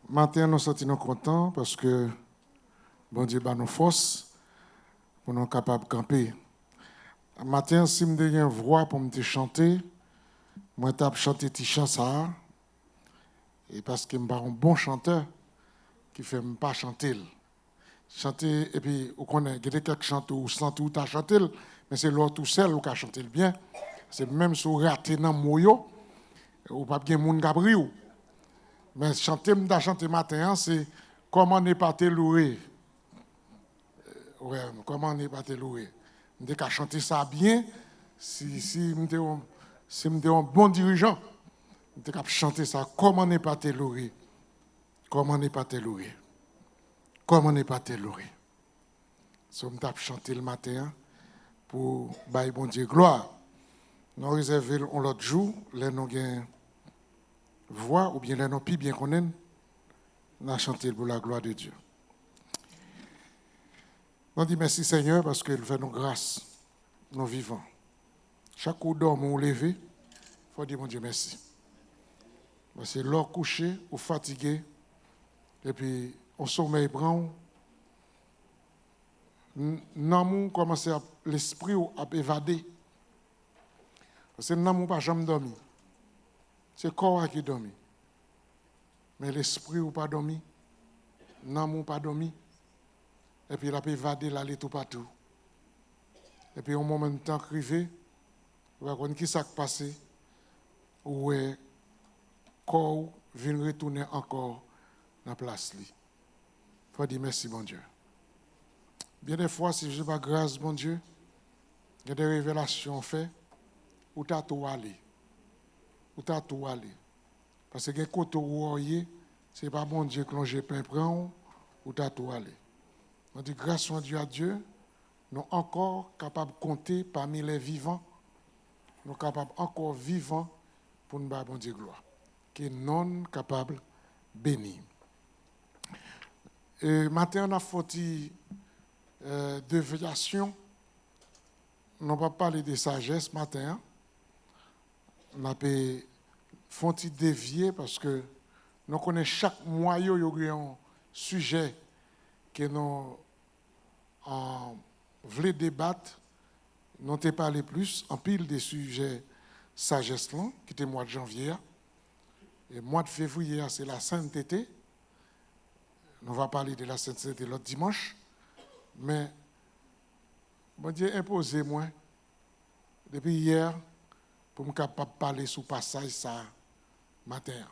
Matin, nous sommes contents parce que bon Dieu bat nos forces pour nous capables de camper. Matin, si je me une voix pour me chanter, moi je chanter petit chant ça. Et parce que je suis un bon chanteur qui ne fait pas chanter. Chanter, et puis, vous connaissez, il y a quelques chanteurs ou sans tout à chanter, mais c'est l'autre tout seul qui a chanté bien. C'est même si vous ratez dans le moyo, ou pas bien moun gabri ou. Mais chanter matin, c'est comment ne pas te louer. Ouais, comment ne pas te louer. Je vais chanter ça bien, si je suis un bon dirigeant, je vais chanter ça, comment ne pas te louer. Comment ne pas te louer. Comment ne pas te louer. Je vais chanter le matin pour bailler bon Dieu gloire. Nous réservons l'autre jour, les nous avons voix ou bien les nous bien connaître, nous chanter pour la gloire de Dieu. On dit merci Seigneur parce qu'il fait nos grâces, nous vivants. Chaque coup d'homme ou levé, il faut dire mon Dieu merci. Parce que l'heure couché ou fatigué, et puis on sommeil prend, nous commence à l'esprit à évader. Parce que nous pas jamais dormi. C'est le corps qui dormi. Mais l'esprit ou pas dormi, nous pas dormi. Et puis il a évadé l'aller tout partout. Et puis au moment de temps arrivé, on va voir qui s'est passé, où le corps vient retourner encore dans la place. Il faut dire merci, bon Dieu. Bien des fois, si je n'ai pas grâce, bon Dieu, il y a des révélations faites, où tu as tout allé. Où tu as tout allé. Parce que quand tu as ce n'est pas bon Dieu que l'on pain prend, où tu as tout allé. On dit grâce à Dieu, nous sommes encore capables de compter parmi les vivants. Nous sommes capables encore vivants pour nous battre bon Dieu gloire. Qui est non capable de bénir. Matin, on a fait déviation. On n'a pas parlé de sagesse matin. On a fait dévier parce que nous connaissons chaque moyen, il y a un sujet que nous voulons débattre. Nous avons parlé plus en pile des sujets sagesse là, qui était le mois de janvier. Et le mois de février, c'est la sainteté. Nous allons parler de la sainteté l'autre dimanche. Mais, bon Dieu, imposez-moi, depuis hier, pour me capable de parler sous passage ça matin,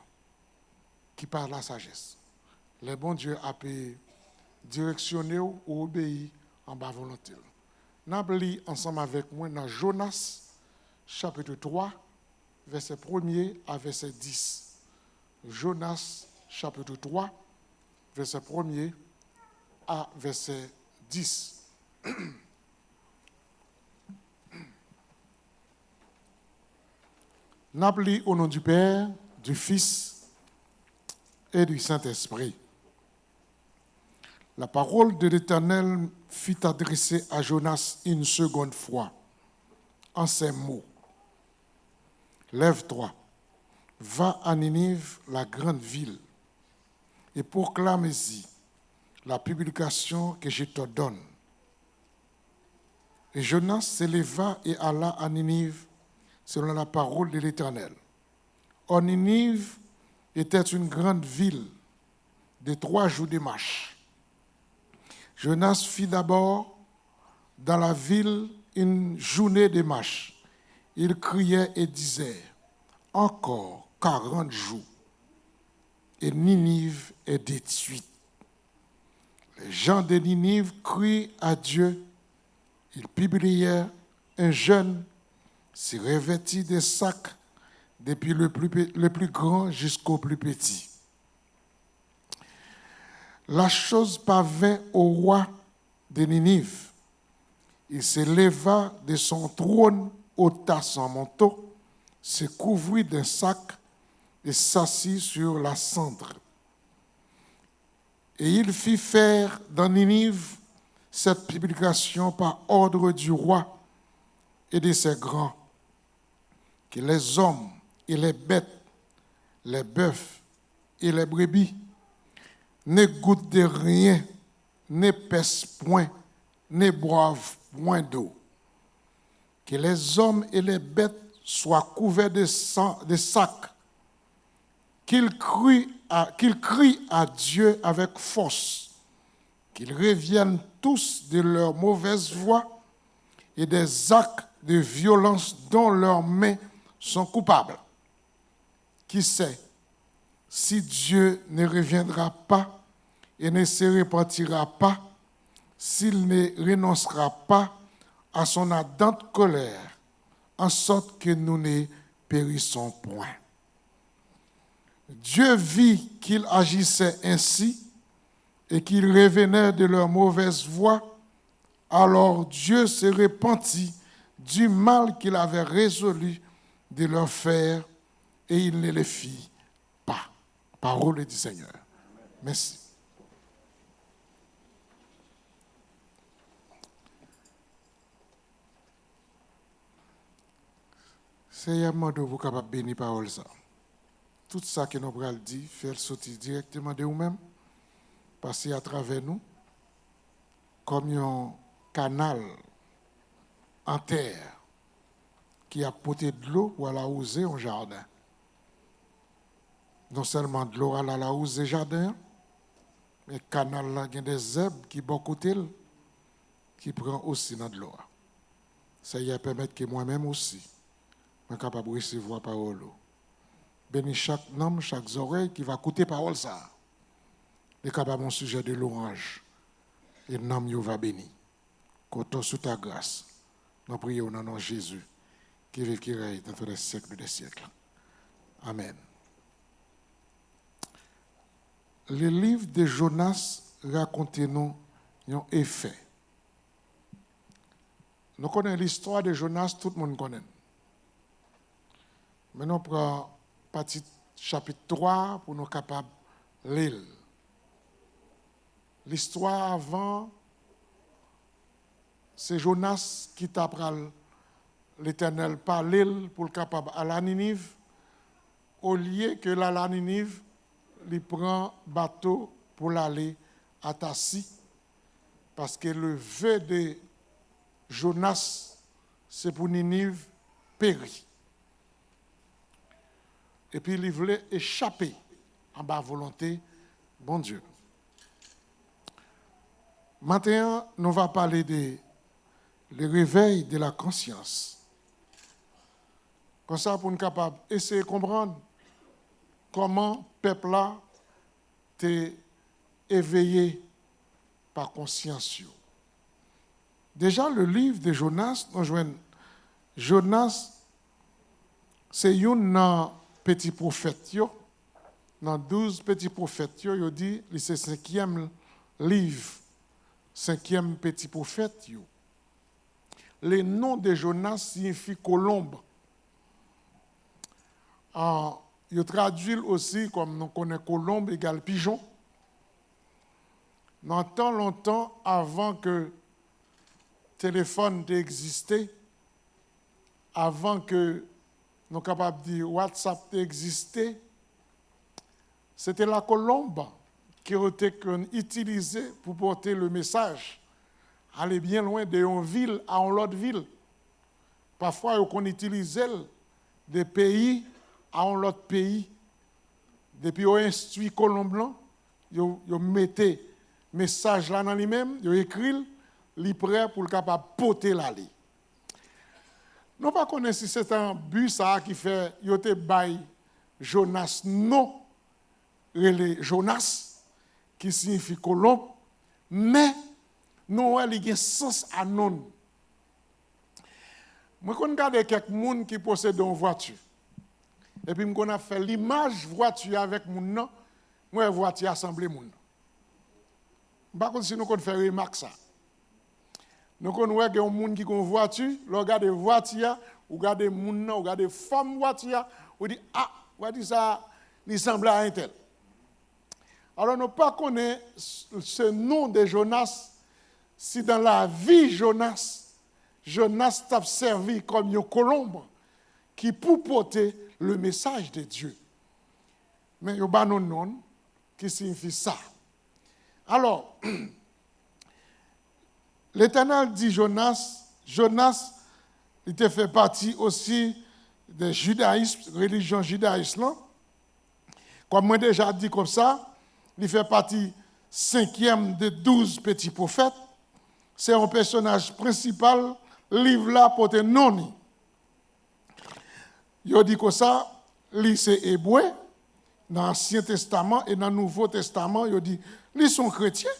qui parle de la sagesse. Le bon Dieu a pu directionner ou obéir en bas volonté. Nous allons ensemble avec moi dans Jonas, chapitre 3, verset 1er à verset 10. Jonas, chapitre 3, verset 1er à verset 10. Nous allons au nom du Père, du Fils et du Saint-Esprit. La parole de l'Éternel fut adressée à Jonas une seconde fois, en ces mots. Lève-toi, va à Ninive, la grande ville, et proclame-y la publication que je te donne. Et Jonas s'éleva et alla à Ninive selon la parole de l'Éternel. Or, Ninive était une grande ville de 3 jours de marche. Jonas fit d'abord dans la ville une journée de marche. Il criait et disait, encore 40 jours, et Ninive est détruite. Les gens de Ninive crient à Dieu. Ils publièrent un jeune se revêtit de sacs depuis le plus grand jusqu'au plus petit. La chose parvint au roi de Ninive. Il se leva de son trône, ôta son manteau, se couvrit d'un sac et s'assit sur la cendre. Et il fit faire dans Ninive cette publication par ordre du roi et de ses grands, que les hommes et les bêtes, les bœufs et les brebis, ne goûtent de rien, ne pèsent point, ne boivent point d'eau. Que les hommes et les bêtes soient couverts de sacs, qu'ils crient à Dieu avec force, qu'ils reviennent tous de leur mauvaise voie et des actes de violence dont leurs mains sont coupables. Qui sait si Dieu ne reviendra pas et ne se repentira pas, s'il ne renoncera pas à son ardente colère, en sorte que nous ne périssons point. Dieu vit qu'ils agissaient ainsi et qu'ils revenaient de leur mauvaise voie. Alors Dieu se repentit du mal qu'il avait résolu de leur faire et il ne les fit pas. Parole du Seigneur. Merci. Seigneur, vous capable de bénir parole ça. Tout ça que nous avons dit, faire sortir directement de nous-mêmes, passer à travers nous, comme un canal en terre qui a porté de l'eau pour aller arroser un jardin. Non seulement de l'eau à la arroser le jardin, mais le canal là, il y a des herbes qui sont côté qui prend aussi dans de l'eau. Ça y permet que moi-même aussi, je suis capable de recevoir la parole. Bénis chaque homme, chaque oreille qui va écouter la parole ça. est capable un sujet de louange. Et nom va béni. Comptons sous ta grâce. Nous prions au nom de Jésus, qui vive, qui règne dans tous les siècles des siècles. Amen. Le livre de Jonas raconte-nous un effet. Nous connaissons l'histoire de Jonas, tout le monde connaît. Maintenant, on prend partie chapitre 3 pour nous capables de lire. L'histoire avant, c'est Jonas qui t'apprend l'Éternel par l'île pour le capable à la Ninive, au lieu que la Ninive lui prend bateau pour l'aller à Tassi, parce que le vœu de Jonas, c'est pour Ninive périr. Et puis il voulait échapper en bas volonté, bon Dieu. Maintenant, nous allons parler de le réveil de la conscience. Comme ça, pour nous capables essayer de comprendre comment le peuple là t'est éveillé par conscience. Déjà, le livre de Jonas, nous jouons Jonas, c'est un petit prophète. Dans 12 petits prophètes, il dit que c'est le 5e livre, 5e petit prophète. Le nom de Jonas signifie colombe. Il traduit aussi comme nous connaissons colombe égale pigeon. Dans longtemps avant que le téléphone existait, avant que nous sommes capables de dire WhatsApp existait, c'était la colombe qui était utilisée pour porter le message, aller bien loin d'une ville à une autre ville. Parfois, on utilisait des pays à un autre pays. Depuis qu'on instruit colombe, on mettait le message là dans lui-même, on écrit, il est prêt pour le capable de porter l'aller. Nous ne connaissons pas si c'est un but qui fait yote bay Jonas non, Jonas, qui signifie colombe, mais nous avons un sens à non. Je regarde quelques personnes qui possèdent une voiture. Et puis, je a fait l'image voiture avec mon nom, moi, voiture assemblée mon nom. Par contre, si nous avons fait remarque ça. Nous avons des gens qui ont une voiture, nous regardons la voiture, nous regardons les gens, nous regardons les femmes voiture, nous disons, ah, voiture ça, il semble à un tel. Alors, nous ne connaissons pas ce nom de Jonas, si dans la vie Jonas t'a servi comme une colombe qui pour porter le message de Dieu. Mais il y a un nom qui signifie ça. Alors, l'Éternel dit Jonas, il te fait partie aussi des judaïsme, religion judaïsme. Comme moi déjà dit comme ça, il fait partie 5e de 12 petits prophètes. C'est un personnage principal, livre là pour te non. Il dit comme ça, c'est hébreu, dans l'Ancien Testament et dans le Nouveau Testament, il dit, ils sont chrétiens,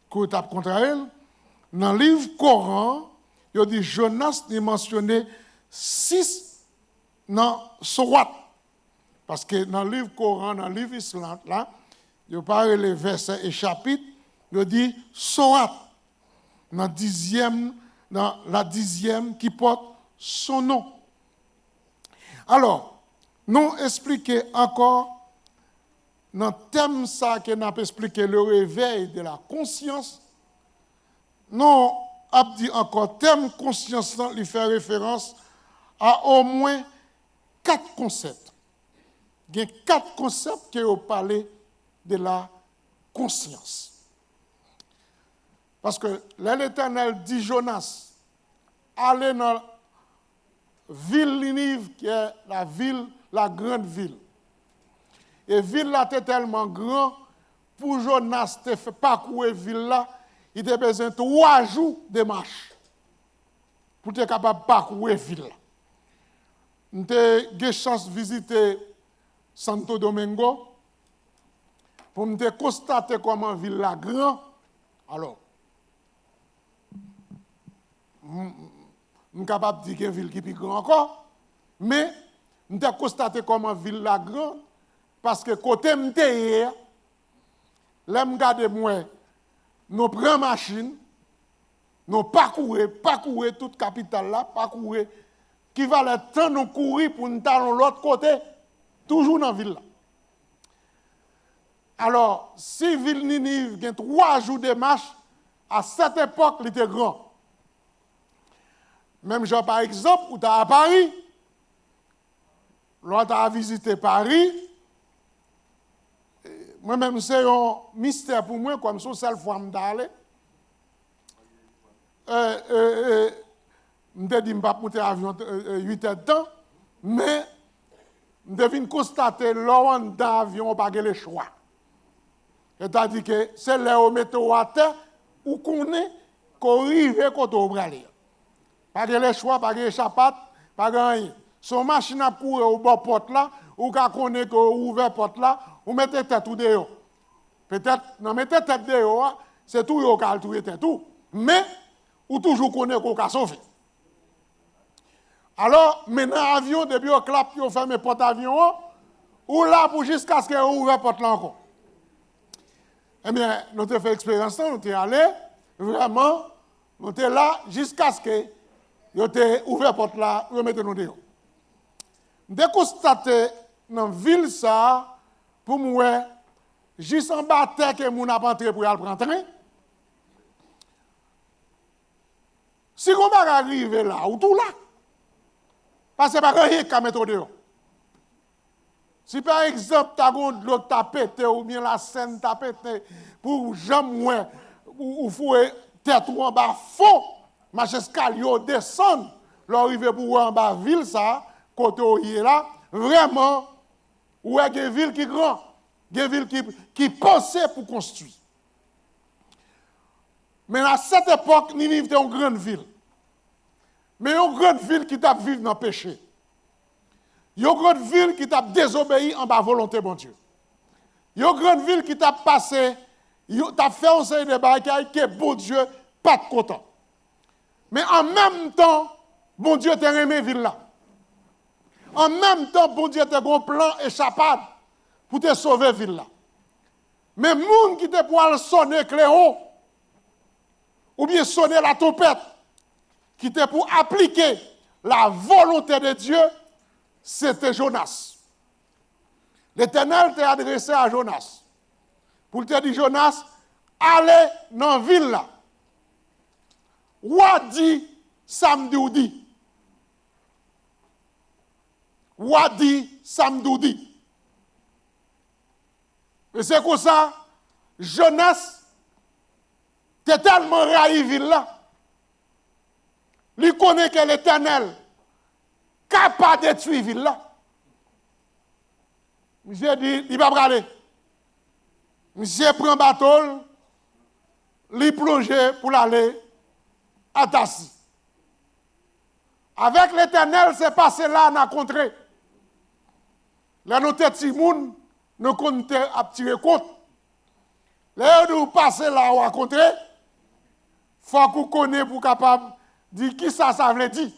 qu'on tape contre elle. Dans le livre Coran, il dit, Jonas est mentionné 6 dans Sorat. Parce que dans le livre Coran, dans le livre Islam, là, il parle les versets et chapitres, il dit Sorat, dans la 10e qui porte son nom. Alors, nous expliquons encore, dans le thème ça que nous avons expliqué, le réveil de la conscience, nous avons dit encore, thème conscience, il fait référence à au moins 4 concepts. Il y a 4 concepts qui ont parlé de la conscience. Parce que l'Éternel dit Jonas, allez dans la ville Ninive, qui est la grande ville. Et la ville là était tellement grande, pour Jonas de faire parcourir la ville là, il a besoin de 3 jours de marche pour être capable de parcourir la ville là. J'ai eu la chance de visiter Santo Domingo pour me constater comment la ville là grande. Alors, je suis capable de dire qu'il y a une ville qui est plus grande encore, mais je suis constaté comment la ville là grande, parce que côté hier, là, je regarde moi, nous prenons machine, nous parcourir toute capitale là, parcourir, qui va le temps nous courir pour nous aller de l'autre côté, toujours dans la ville là. Alors, si ville Ninive a 3 jours de marche, à cette époque, il était grand. Même genre, par exemple, où tu es à Paris, l'autre a visité Paris, moi-même, c'est un mystère pour moi, comme ça, seule fois que je je me dis que je ne vais pas monter l'avion 8 heures de temps, mais je devine constater que dans l'avion, on n'a pas le choix. C'est-à-dire que c'est là où on met à terre, où qu'on est, qu'on arrive quand on va aller. Pas de choix, pas de échappade, pas de rien. Son machine à courir au bord porte là, ou quand on est ouvert la porte là, ou mettez tête tout dehors. Peut-être, non, mettez tête dehors, c'est tout, vous avez tout tête tout. Mais, ou toujours connaît qu'on a sauvé. Alors, maintenant, l'avion, depuis on clap, on ferme la porte avion, ou là pour jusqu'à ce qu'on ouvre la porte là encore. Eh bien, nous avons fait l'expérience, nous sommes allés, vraiment, nous sommes là jusqu'à ce que nous avons ouvert la porte là, nous mettons nous dehors. Nous avons constaté dans la ville, ça, pour moi, juste en bas de terre que nous n'avons pas entré pour aller prendre train. Si on va arriver là, ou tout là, parce que c'est pas rien qu'à mettre dehors. Si par exemple, tu as de l'eau pété ou bien la scène t'a pété pour jamais ou fouer tête ou en bas fond, marche escalier descendre, l'arriver pour en bas ville ça, côté où il est là, vraiment ou est une ville qui est grande, une ville qui pensait pour construire. Mais à cette époque, Ninive était une grande ville. Mais une grande ville qui t'a vécu dans le péché. Il y a une grande ville qui t'a désobéi en bas volonté, bon Dieu. Il y a une grande ville qui t'a passé, t'a fait un série de bagailles que bon Dieu pas de content. Mais en même temps, bon Dieu t'a aimé ville là. En même temps, bon Dieu t'a un plan échappade pour te sauver ville là. Mais moun qui te pour sonner Cléon, ou bien sonner la trompette, qui était pour appliquer la volonté de Dieu, c'était Jonas. L'Éternel t'a adressé à Jonas. Pour te dire, Jonas, allez dans la ville là. Wadi Samdoudi. Wadi Samdoudi. Et c'est comme ça, Jonas Tu es tellement raï ville là. Il connaît que l'Éternel capable de détruire ville là. Monsieur dit, il va braler. Monsieur prend bateau, il plonge pour aller à Tassi. Avec l'Éternel, c'est passé là dans la contrée. Là, nous petits moun, nous comptons à tirer compte. Là, nous passons là où à contrée, il faut qu'on connaisse pour capable de dire qui ça veut dire.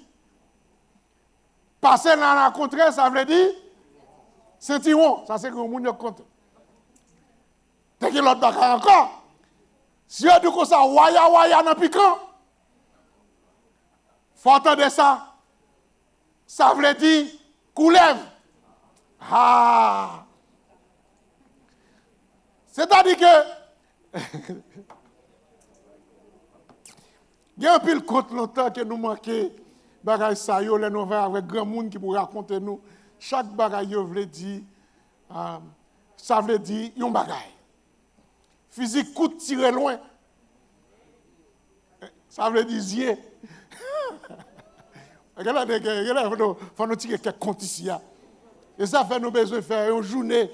Passer là dans la contrée, ça veut dire c'est Tiron. Ça, c'est que nous avons compte. T'as que l'autre bagaille encore. Si on dit que ça, waya dans le piquant, il faut entendre ça. Ça veut dire coulève. Ah! C'est-à-dire que il y a un pile compte longtemps que nous manquons bagaille ça yo les nous avec grand monde qui pour raconter nous chaque bagaille veut dire ça veut dire un bagaille. Physique coup tirer loin. Ça veut dire zier. Regardez, faut nous tirer quelques comptes ici. Et ça fait nous besoin de faire une journée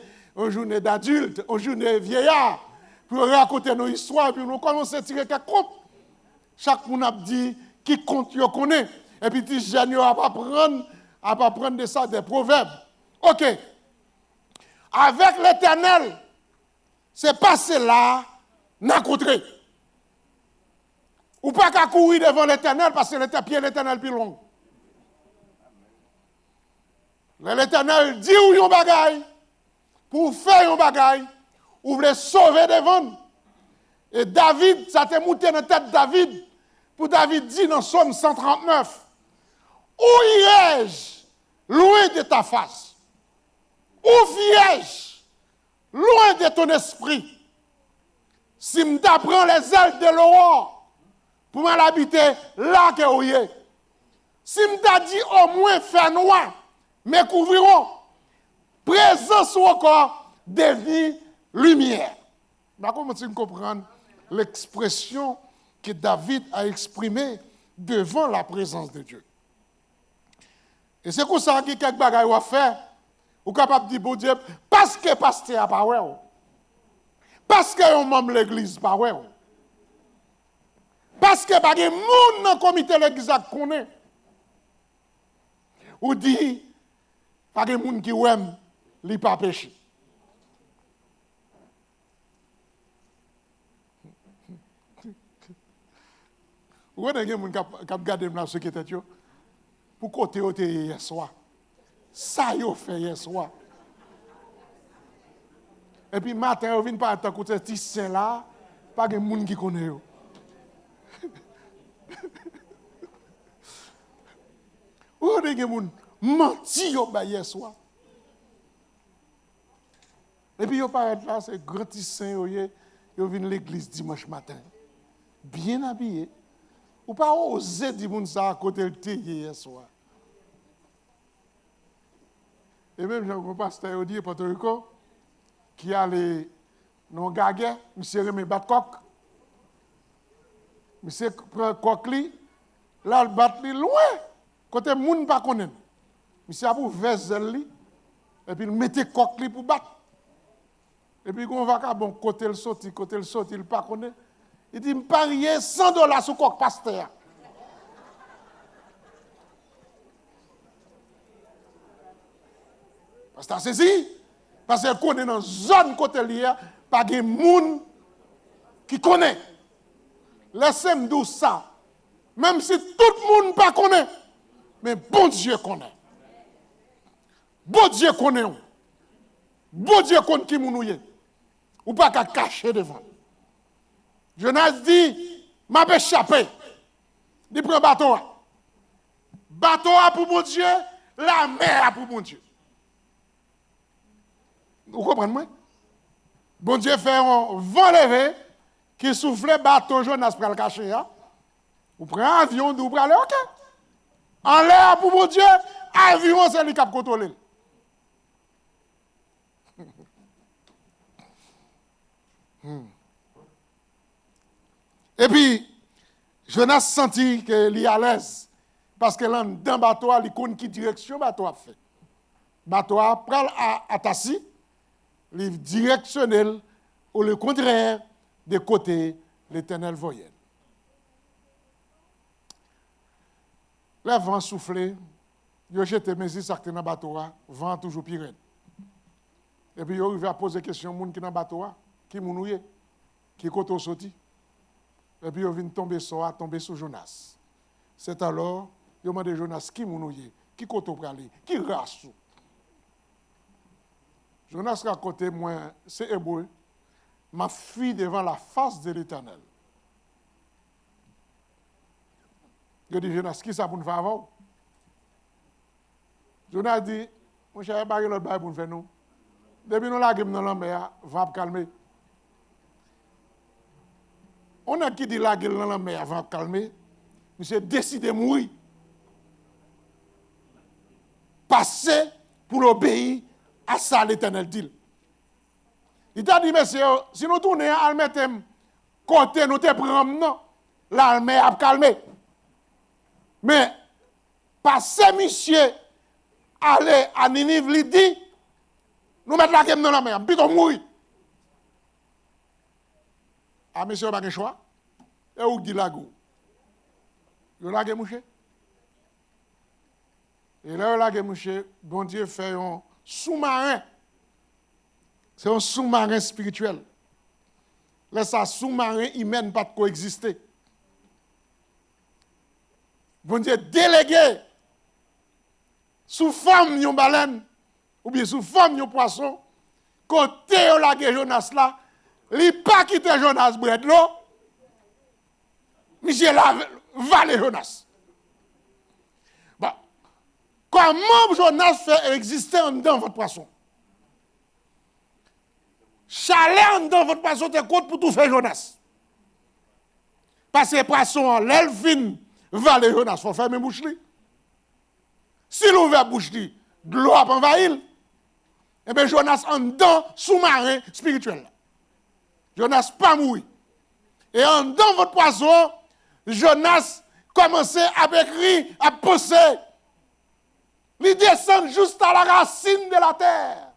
d'adultes, une journée vieillard, pour raconter nos histoires, puis nous commençons à tirer quelques comptes. Chaque monde a dit qui compte, il connaît. Et puis, les jeunes ne pas prendre de ça des proverbes. OK. Avec l'Éternel, c'est passé là, n'a contré. Ou pas qu'à courir devant l'Éternel parce que l'Éternel plus long. L'Éternel dit où yon bagaille, pour faire yon bagaille, ou voulez sauver devant. Et David, ça t'est monté dans la tête de David, pour David dit dans Psaume 139, où irai-je loin de ta face? Où virai-je loin de ton esprit? Si je t'apprends les ailes de l'aurore, pour m'habiter là que où est. Si je t'a dit au moins faire noir, mais couvriront, présence ou encore devenir lumière. Comment tu comprends l'expression que David a exprimée devant la présence de Dieu? Et c'est pour ça que quelques bagages à faire, ou capable de dire, bon Dieu, parce que pasteur n'a pas ouais, parce que un membre de l'église pas ouais, parce que pas de monde dans le comité de l'église qui connaît, ou dit, pas de monde qui aime, il n'a pas péché. Vous avez des gens qui ont gardé la secrétaire pour côté hier soir. Ça, ils ont fait hier soir. Et puis, matin, ils viennent par côté de petit saint là, pas de gens qui connaissent. Vous avez des gens qui menti hier soir. Et puis, ils paraissent là, c'est grand petit saint, ils viennent à l'église dimanche matin. Bien habillés. Ou pas oser dire ça à côté de thé hier soir. Et même j'ai un pasteur dit Porto Rico qui allait dans Gaguet, monsieur remet bat coq. Monsieur prend coq li, là le bat li loin côté moun pas connaît. Monsieur a pour vezel li et puis il mettait coq li pour battre. Et puis on va bon côté le sorti, il pas connaît. Il dit, je parie $100 sur coq pasteur. Pasteur saisi, parce qu'elle connaît dans une zone côté liée, pas de monde qui connaît. Laissez-moi dire ça. Même si tout le monde ne pas connaît, mais bon Dieu connaît. Bon Dieu connaît. Bon Dieu connaît qui nous est. Ou pas qu'à cacher devant. Jonas dit, m'a échappé. Il prend bateau. Bateau pour mon Dieu, la mer pour mon Dieu. Vous comprenez moi? Bon Dieu fait un vent levé qui souffle bateau Jonas pour le cacher. Vous prenez un avion, vous prenez OK. En l'air pour mon Dieu, avion c'est lui qui a contrôlé. Et puis, Jonas senti qu'il est à l'aise. Parce que là, dans le bateau, il connaît qui direction le bateau a fait. Le bateau a pris à Tassi, il directionnel, ou le contraire, des côtés, l'Éternel voyait. Le vent soufflait, il a jeté mes yeux dans le bateau, vent toujours pire. Et puis, il arrive à poser question aux gens qui sont dans le bateau, qui mounouye, qui est sorti. Et puis, il vient tomber sur Jonas. C'est alors, il demande à Jonas qui mounouye, qui est pralé, qui race. Jonas raconte, moi, c'est hébreu, m'a fui devant la face de l'Éternel. Je dis, Jonas, qui ça pour nous faire avant? Jonas dit, mon cher, il y a l'autre bail pour nous faire nous. Depuis nous laguons dans la mer, va calmer. On a qui dit laguer dans la mer, va calmer. Monsieur décide de mourir. Passer pour obéir à ça, l'Éternel dit. Il t'a dit, monsieur, si nous tournons à mettre côté, nous te prenons, non, l'armée a calmé. Mais, passer, monsieur, aller à Ninive, il dit, nous mettons la gueule dans la mer, plutôt mourir. Ah, monsieur, pas de choix. Et où dit la go? Vous l'avez mouché? Et là, vous l'avez mouché, bon Dieu fait un sous-marin. C'est un sous-marin spirituel. Là, ça, sous-marin, il mène pas de coexister. Bon Dieu délégué sous forme de baleine ou bien sous forme de poisson, côté où la Jonas là, il n'a pas quitté Jonas Bredlo, Michel Valé Jonas. Bon. Comment Jonas fait exister en dedans votre poisson? Chalet en dedans votre poisson, te compte pour tout faire Jonas. Parce que poisson, l'elfine, Valé Jonas, il faut fermer bouche. Si l'ouvert bouche, de l'eau a envahi, eh bien Jonas en dedans sous-marin spirituel. Jonas pas mourir. Et en dedans votre poisson, Jonas commençait à écrire, à pousser. Il descend juste à la racine de la terre.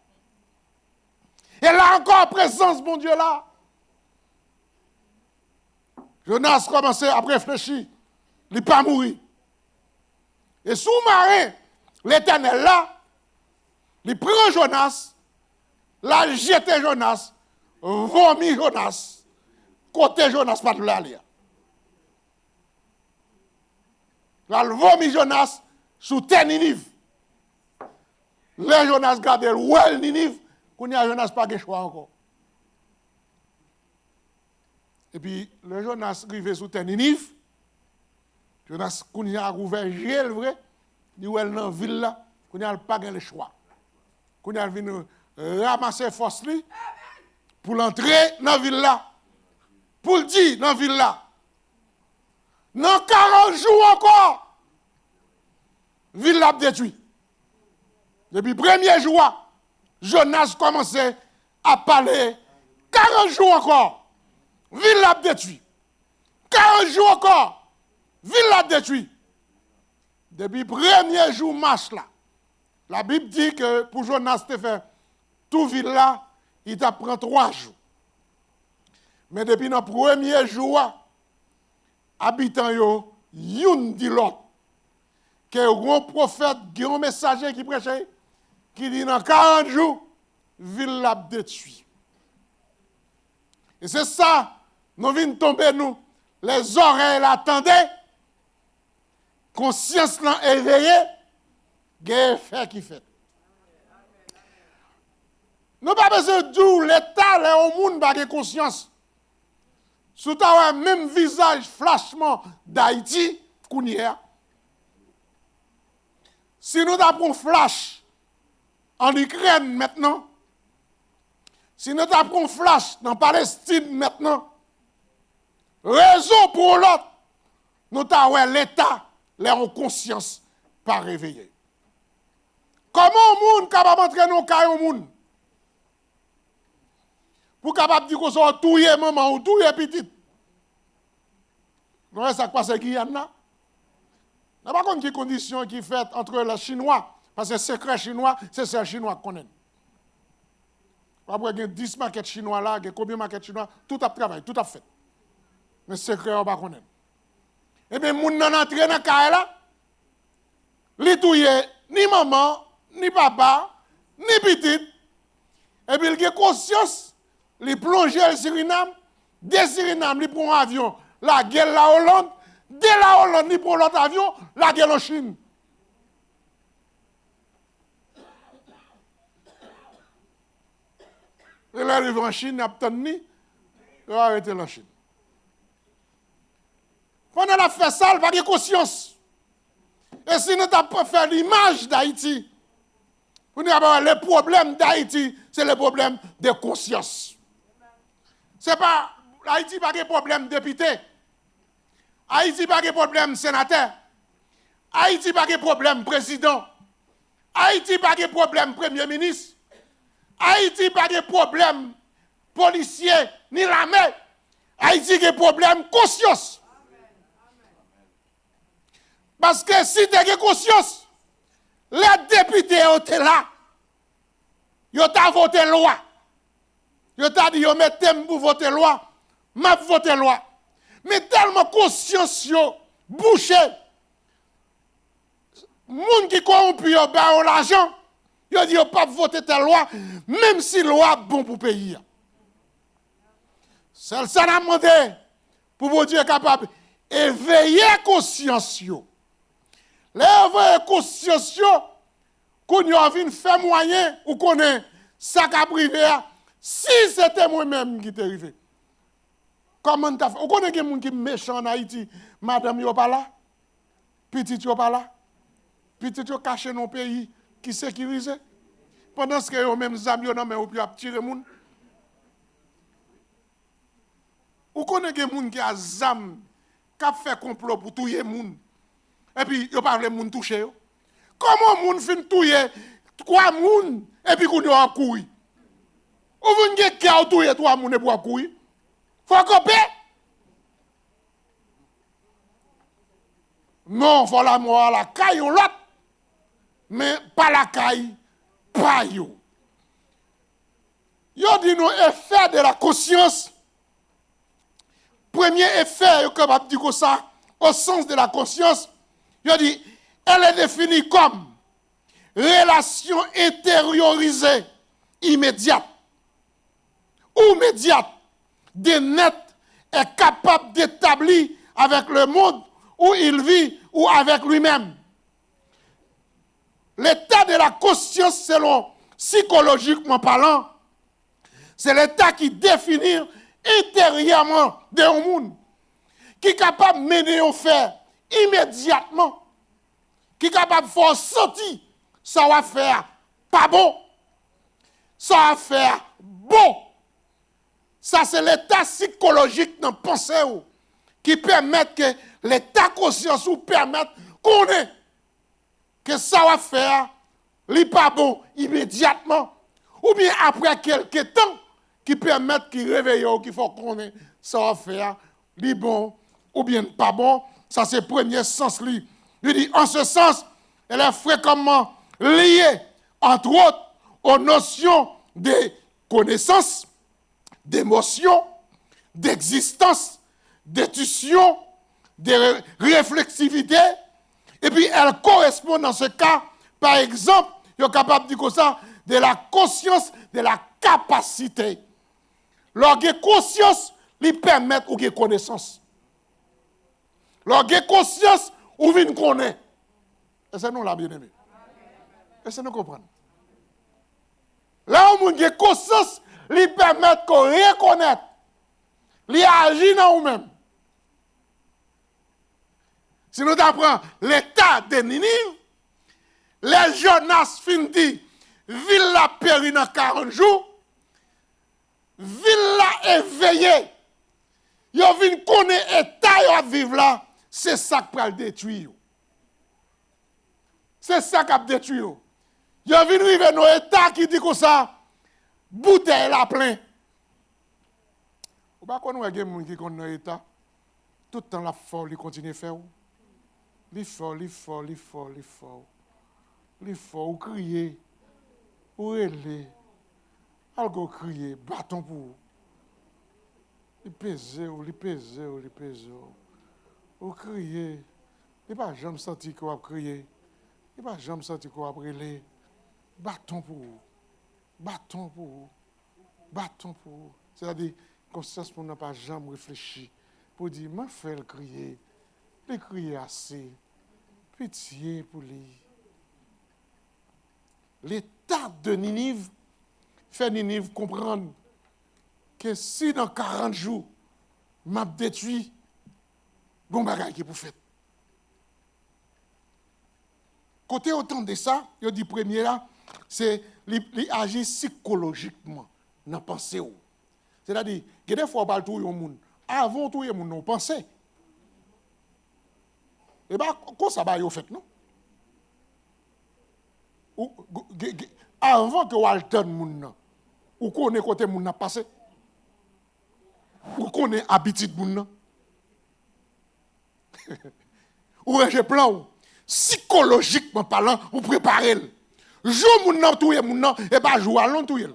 Et là encore, présence, bon Dieu, là. Jonas commençait à réfléchir. Il n'est pas mourir. Et sous-marin, l'Éternel là, il prend Jonas, l'a jeté Jonas, vomit Jonas, côté Jonas pas de l'aller. Là, il vomit Jonas sous terre Ninive. Le Jonas garde le well Ninive, qu'on y a Jonas pas de choix encore. Et puis, le Jonas arrivé sous terre Ninive, Jonas, qu'on y a ouvert gel vrai, il est dans la ville là, qu'on y a pas de choix. Qu'on y a venu ramasser force li pour l'entrer dans la ville là. Pour le dire dans la ville là. Dans 40 jours encore, la ville l'a détruit. Depuis le premier jour, Jonas commençait à parler. 40 jours encore, la ville l'a détruit. 40 jours encore, la ville l'a détruit. Depuis le premier jour marche là, la Bible dit que pour Jonas te faire tout ville là, il t'a pris 3 jours. Mais depuis le premier jour, habitants yo, youn dit l'autre, que un prophète, un messager qui prêchait, qui dit dans 40 jours, ville l'a détruit. Et c'est ça, nous venons tomber, nous, les oreilles l'attendaient, conscience l'a éveillée, il fait qui fait. Nous pas besoin de dire l'État, le monde n'a pas conscience. Sous le même visage flashement d'Haïti qu'on y a. Si nous avons flash en Ukraine maintenant, si nous avons flash dans Palestine maintenant, raison pour l'autre, nous avons l'État, leur conscience pas réveillée. Comment le monde capable d'entrer dans le cas au monde? Pour capable de dire qu'on soit touye maman ou touye petite. Non, ça passe à Guyane là. Il n'y a pas de conditions qui fait entre les Chinois. Parce que le secret chinois, c'est ce Chinois qu'on connaît. Après, il y a 10 maquettes chinois là, il y a combien de maquettes chinois, tout a travaillé, tout a fait. Mais le secret, on ne connaît pas. Et bien, les gens qui entrent dans le cas là, ils touillent ni maman, ni papa, ni petite. Et puis, ils ont conscience, ils plongent le Suriname, des Suriname, ils prennent un avion, la guerre la Hollande, de la Hollande, ils prennent l'autre avion, la guerre en Chine. Et là, ils arrivent en Chine, ils ont arrêté la Chine. Pendant la fait ça, il n'y a pas de conscience. Et si nous avons pas fait l'image d'Haïti, les problèmes d'Haïti, c'est le problème de conscience. C'est pas, Haïti n'a pas de problème député. Haïti n'a pas de problème sénateur. Haïti n'a pas de problème président. Haïti n'a pas de problème premier ministre. Haïti n'a pas de problème policier ni l'armée. Haïti a des problèmes conscience. Parce que si tu as conscience, les députés étaient là. Ils ont voté loi. Ils ont dit, ils mettent pour voter loi. M'a voté loi. Mais tellement conscience, bouché. Les gens qui corrompus, ils ont l'argent. Ils ont dit, ils ne pas voter telle loi, même si la loi est bon pour le pays. C'est ça qu'on a demandé pour vous dire capable d'éveiller conscience. L'éveiller conscience, qu'on y a envie de faire moyen ou qu'on est ça qui a privé. Si c'était moi-même qui était arrivé. Comment tu as fait? Vous connaissez des gens qui sont méchants en Haïti? Madame, vous pas là? Petit, vous pas là? Petit, vous caché dans le pays qui sécurisé? Pendant ce que vous même amis, vous pouvez tirer les gens. Vous connaissez des gens qui ont des âmes, qui ont fait complot pour tuer les gens. Et puis, vous ne parlez pas de gens toucher. Comment les gens finissent tuer 3 personnes et puis ils ont courir? Ou vous avez qui a tué 3 personnes et pour courir? Il faut couper. Non, il faut la mort à la caille ou l'autre. Mais pas la caille, pas yo. Yo dit nous effet de la conscience. Premier effet, comme on dit comme ça, au sens de la conscience, yo dit, elle est définie comme relation intériorisée immédiate ou médiate de net est capable d'établir avec le monde où il vit ou avec lui-même. L'état de la conscience, selon psychologiquement parlant, c'est l'état qui définit intérieurement de un monde, qui est capable de mener au faire immédiatement, qui est capable de faire sentir ça va faire pas bon, ça va faire bon. Ça, c'est l'état psychologique dans la pensée qui permet que l'état conscience ou permet qu'on ait que ça va faire n'est pas bon immédiatement ou bien après quelques temps qui permettent qu'il réveille ou qu'il faut qu'on ait ça va faire n'est bon ou bien pas bon. Ça, c'est le premier sens. Il dit, en ce sens, elle est fréquemment liée, entre autres, aux notions de connaissance, d'émotion, d'existence, d'intuition, de réflexivité. Et puis, elle correspond dans ce cas, par exemple, il est capable de dire comme ça, de la conscience, de la capacité. Lorsque conscience, lui permet ou que connaissance. Lorsque conscience, ou vient connaître. Et c'est nous là, bien aimé. Et c'est nous comprendre. Là où on a conscience, lui permet qu'on reconnaisse, lui agit dans nous-mêmes. Si nous apprenons l'état de Ninive, les Jonas fin dit, ville la péri dans 40 jours, ville la éveillée, yo vin connaître l'état yo vivre là, c'est ça qui va le détruire. C'est ça qui va le détruire. Yo vin arriver dans l'état qui dit comme ça, bouteille la plein. Ou pas qu'on a des gens qui connaissent l'état. tout le temps la fort, il continue à faire. Il fort, il fort, il fort, il fort. Il fort, ou crier, ou rêler. Algo crier, bâton pour vous. Il pèse, il pèse, il pèse. Ou crier. Il n'a pas jamais senti qu'on a crié. Il n'a pas jamais senti qu'on a brûlé. Bâton pour vous. Bâton pour vous. Bâton pour vous. C'est-à-dire, conscience pour n'a pas jamais réfléchi. Pour dire, m'a fait le crier. Il crier assez. Pitié pour lui. L'état de Ninive fait Ninive comprendre que si dans 40 jours, m'a détruit, bon bagage qui est pour faire. Côté autant de ça, il dit premier là, c'est agir psychologiquement dans la pensée. C'est-à-dire, il y a des fois, on tout le monde. Avant tout le monde, on pensait. Et bien, comment ça va fait, non? Avant que Walton moun ou connaît côté moun n'a passé. Ou connaît habitude moun. Ou j'ai plan psychologiquement parlant, ou préparer. Jou moun nan touye moun nan et pas jou allon touye.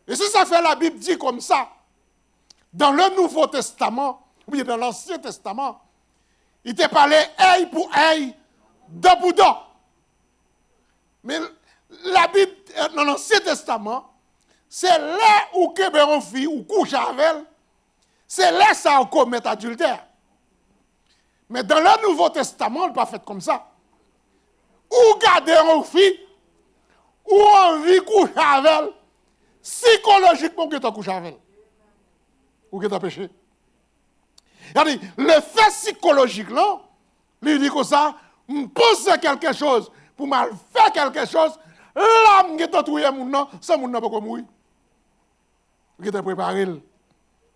Et si ça fait la Bible dit comme ça, dans le Nouveau Testament, ou bien dans l'Ancien Testament, il te parlait œil pour œil, dent pour dent. Mais la Bible, dans l'Ancien Testament, c'est là où Kébéron fille ou couche avec elle, c'est là ça on commet adultère. Mais dans le Nouveau Testament, on ne pas fait comme ça. Ou garder une fille, ou envie coucher avec elle, psychologiquement que tu as couché avec elle. Ou que tu as péché. Le fait psychologique là, lui dit comme ça, me pense quelque chose, pour mal faire quelque chose, là, je vais trouver mon nom, sans mon nom pas mourir. Je vais préparer.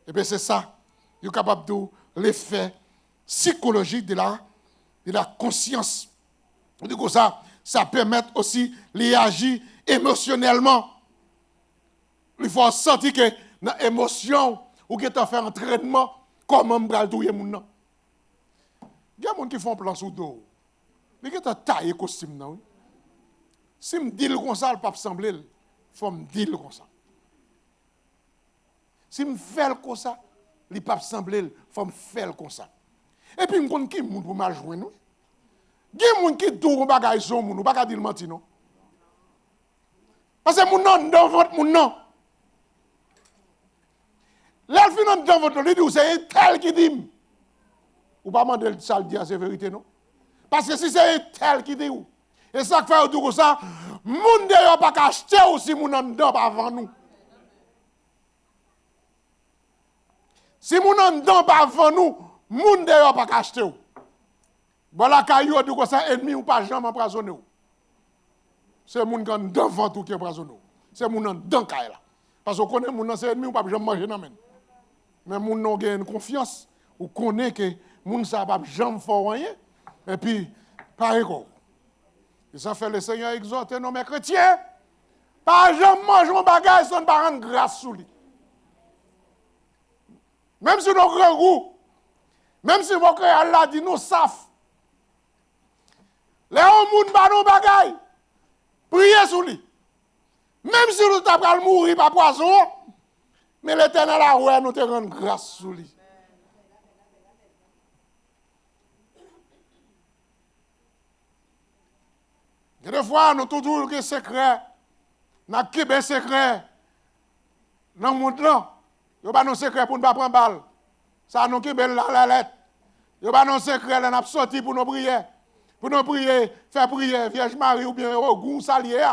Et bien c'est ça, il est capable de l'effet psychologique de la conscience. Du coup, ça permet aussi d'agir émotionnellement. Il faut sentir que dans l'émotion, ou que tu as fait un entraînement, comment on va tout le monde. Il y a des gens qui font plan sous dos. Mais qui tu as taillé le costume. Si je me dis comme ça, il ne peut pas sembler. Il faut me dire comme ça. Si je me fais comme ça, il ne peut pas sembler. Il faut me faire comme ça. Et puis, je me dis qui est pour me joindre. Il y a des gens qui disent que je ne peux pas dire mentir. Non? Parce que mon nom, dans votre nom. L'elfin dans votre nom, il dit c'est tel qui dit. Ou pas demander ça, le dire, c'est vérité, non? Parce que si c'est tel qui dit, et ça fait autour de ça, le monde n'a pas acheté aussi mon nom pas avant nous. Si mon nom pas avant nous, le monde n'a pas acheté. Voilà, caillou dit que ça, ennemi ou pas jamais empoisonné. C'est mon nom devant tout qui est empoisonné. C'est mon nom dans caille là. Parce qu'on connaît mon nom, c'est ennemi ou pas jamais manger. Mais mon nom a une confiance, ou connaît que mon ça pas jamais faire rien. Et puis, pareil quoi. Et ça fait le Seigneur exhorter nos chrétiens. Pas jamais manger un bagage sans pas rendre grâce sur lui. Même si nous grand goût, même si mon créa Allah dit nous savons. Les gens pas nos bagages, priez sur lui. Même si nous t'avons mourir par poison, mais l'Éternel a oué nous te rendre grâce sur lui. Et des fois, nous toujours des secrets, nous avons des secrets dans le monde là. Nous avons des secrets pour ne pas prendre balle. Ça nous avons la lettre. Nous avons des secrets, nous avons sorti pour nous prier. Pour nous prier, faire prier, Vierge Marie ou bien au goût salier.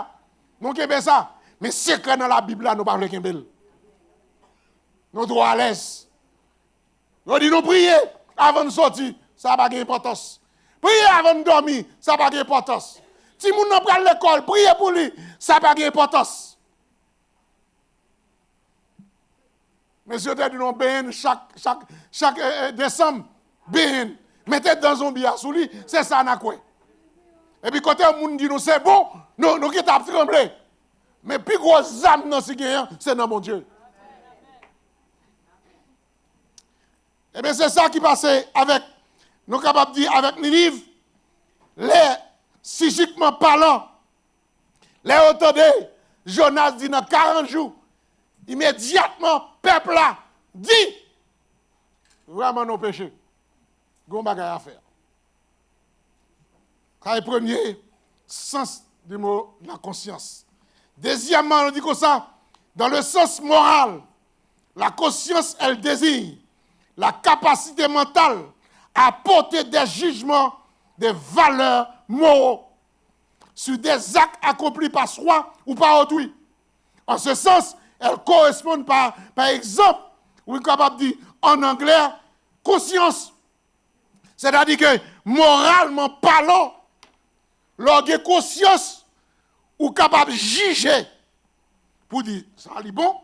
Nous avons ça. Mais secret dans la Bible, là, nous ne parlons pas de nous sommes à l'aise. Nous disons, nous prier avant de sortir, ça n'a pas d'importance. Prier avant de dormir, ça n'a pas d'importance. Si nous n'avons pas l'école, prier pour lui, ça n'a pas d'importance. Monsieur, nous avons chaque décembre, mettez dans un billet sous lui, c'est ça, n'a quoi. Et puis, quand on dit, nous, c'est bon, nous qui t'avons tremblé. Mais plus gros âme dans ce qui est, c'est dans mon Dieu. Eh bien, c'est ça qui passait avec, nous sommes capables de dire, avec Ninive, les psychiquement parlant, les entendez, Jonas dit dans 40 jours, immédiatement, peuple là, dit, vraiment nos péchés, gon bagay à faire. C'est le premier sens du mot la conscience. Deuxièmement, on dit comme ça, dans le sens moral, la conscience, elle désigne la capacité mentale à porter des jugements, des valeurs moraux sur des actes accomplis par soi ou par autrui. En ce sens, elles correspondent par exemple, on est capable de dire en anglais, conscience. C'est-à-dire que moralement parlant, lorsque vous conscience, ou capable de juger pour dire ça est bon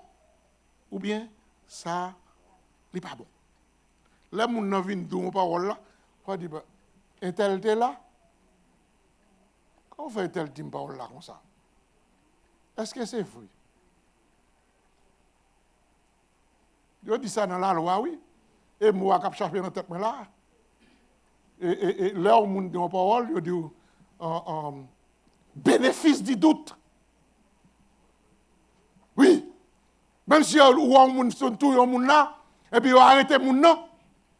ou bien ça n'est pas bon. Les gens qui viennent de parole là, on dit un tel là. Comment fait un tel dit parole là comme ça? Est-ce que c'est vrai? Je dis ça dans la loi, oui. Et moi, je suis dans la tête là. Et là, on dit en parole, je dis bénéfice du doute. Oui. Même si on sont tout le monde là, et puis on arrête le monde là,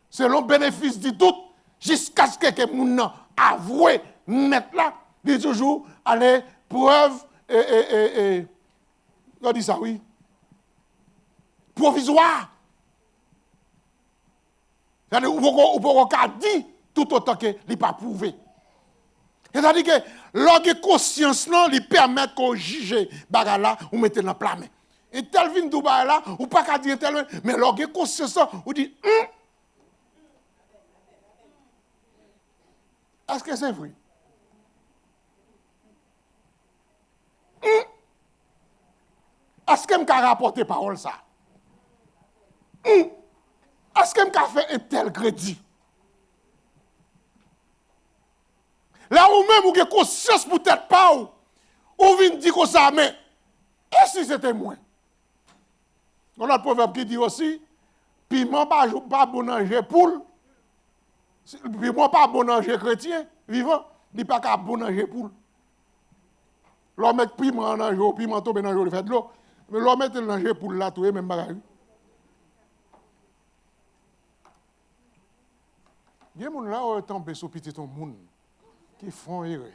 selon bénéfice du doute, jusqu'à ce que le monde avoue net là, dit toujours, allez, preuve, on dit ça, oui. Provisoire. C'est-à-dire, on peut dire tout autant que n'est pas prouvé. C'est-à-dire que lorsque conscience là, lui permet qu'on juge bagarre là, on mette dans plat main. Et tel vin du bagarre là, ou pas qu'à dire tel, mais lorsque conscience là, on dit est-ce que c'est vrai? Est-ce que je peux rapporter parole ça? Est-ce que je peux faire un tel crédit? Là où même vous avez conscience peut-être pas, ou vous dire que ça, mais et si c'était moi? On a le proverbe qui dit aussi, piment pas bon manger poule, piment pas bon manger chrétien, vivant, il pas qu'à bon manger poule. L'homme met piment en manger, piment tombe dans l'eau, il fait de l'eau, mais l'homme met le manger poule là, tout est même bagaille. Il y a des gens là qui tombent sur petit monde qui font erreur.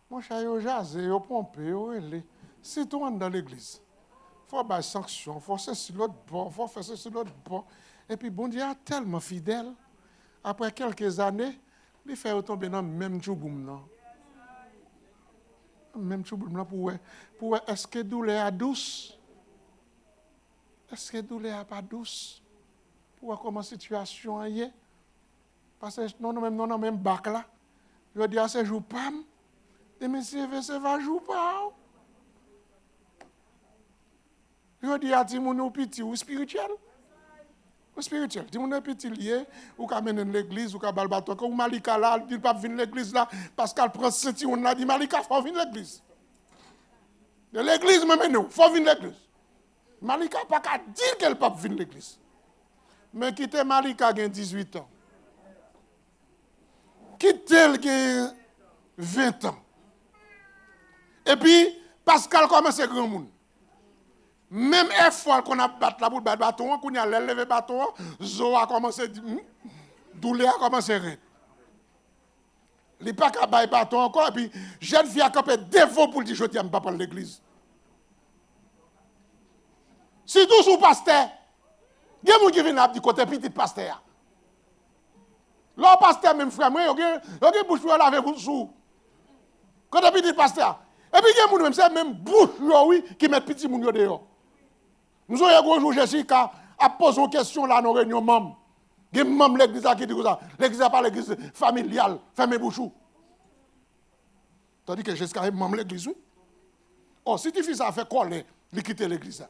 Mon cher, yo jase, yo pompe, yo relé. Si tout le monde dans l'église, il faut avoir sanction, il faut faire ceci sur l'autre bord, il faut faire ceci sur l'autre bord. Et puis, bon Dieu est tellement fidèle, après quelques années, il fait tomber dans le même chouboum. Même chouboum pour est-ce que douleur est douce? Est-ce que douleur n'est pas douce? Pour voir comment la situation est. Parce que non, même bac là. Je dis à ce jour, pam. Et monsieur, ça va jouer pas. Je dis à Timoun ou petit ou spirituel. Ou spirituel. Timoun ou petit lié, ou qu'à mener l'église, ou qu'à balbato. Quand Malika là, il ne pas venir l'église là, parce qu'elle prend ce petit, on a dit Malika, il faut venir l'église. De l'église, même nous, il faut venir l'église. Malika n'a pas qu'à dire qu'elle ne peut pas venir l'église. Mais quitter Malika, il a 18 ans. Quitter il a 20 ans. Et puis, Pascal commence à grand monde. Même effort qu'on a battu là pour battre bâton, qu'on a levé le bâton, Zo a commencé à dire, douleur a commencé à rire. Il n'y a pas qu'à battre bâton encore, et puis, jeune fille a campé défaut pour dire, je ne tiens pas pour l'église. Surtout sous pasteur. Il y a des gens qui viennent du côté petit pasteur. Leur pasteur, même frère, il y a des bouches pour laver pour sous. Côté petit pasteur. Et puis, il y a des gens même bouche oui, qui mettent petit moun dehors. Nous avons un jour, Jessica, à poser une question là dans la réunion membres. Il y a des membres de l'église qui disent ça. L'église n'est pas l'église familiale, fermez bouchou. Tandis que Jessica est membre de l'église, oui. Oh, si tu fais ça, fait quoi, il quitte l'église.